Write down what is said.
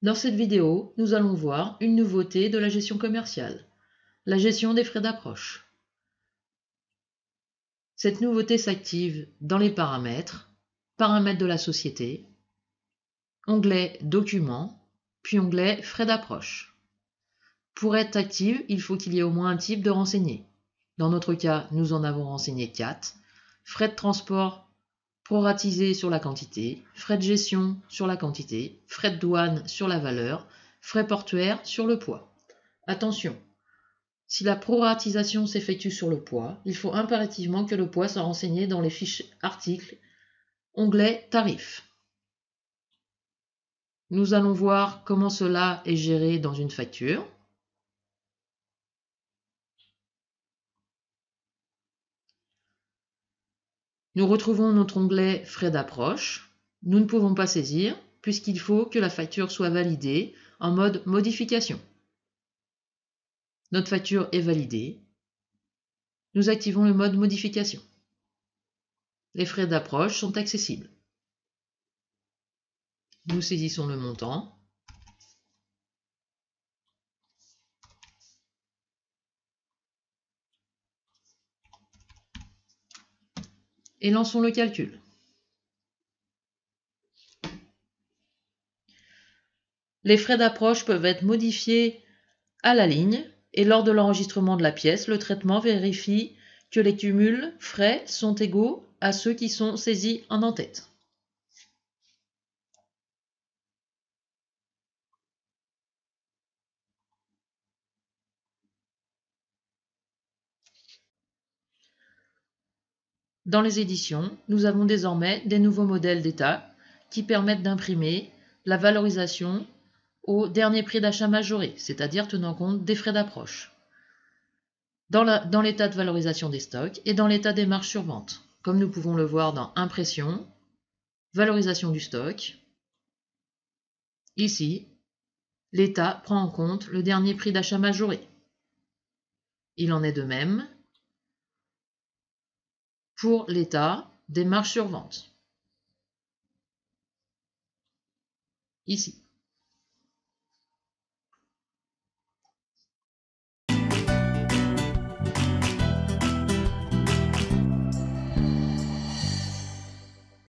Dans cette vidéo, nous allons voir une nouveauté de la gestion commerciale, la gestion des frais d'approche. Cette nouveauté s'active dans les paramètres, paramètres de la société, onglet Documents, puis onglet Frais d'approche. Pour être active, il faut qu'il y ait au moins un type de renseigné. Dans notre cas, nous en avons renseigné 4. Frais de transport proratisés sur la quantité, frais de gestion sur la quantité, frais de douane sur la valeur, frais portuaires sur le poids. Attention, si la proratisation s'effectue sur le poids, il faut impérativement que le poids soit renseigné dans les fiches articles, onglet Tarifs. Nous allons voir comment cela est géré dans une facture. Nous retrouvons notre onglet Frais d'approche. Nous ne pouvons pas saisir puisqu'il faut que la facture soit validée en mode modification. Notre facture est validée. Nous activons le mode modification. Les frais d'approche sont accessibles. Nous saisissons le montant. Et lançons le calcul. Les frais d'approche peuvent être modifiés à la ligne et lors de l'enregistrement de la pièce, le traitement vérifie que les cumuls frais sont égaux à ceux qui sont saisis en en-tête. Dans les éditions, nous avons désormais des nouveaux modèles d'état qui permettent d'imprimer la valorisation au dernier prix d'achat majoré, c'est-à-dire tenant compte des frais d'approche, dans l'état de valorisation des stocks et dans l'état des marges sur vente, comme nous pouvons le voir dans Impression, valorisation du stock. Ici, l'état prend en compte le dernier prix d'achat majoré. Il en est de même pour l'état des marges sur vente. Ici.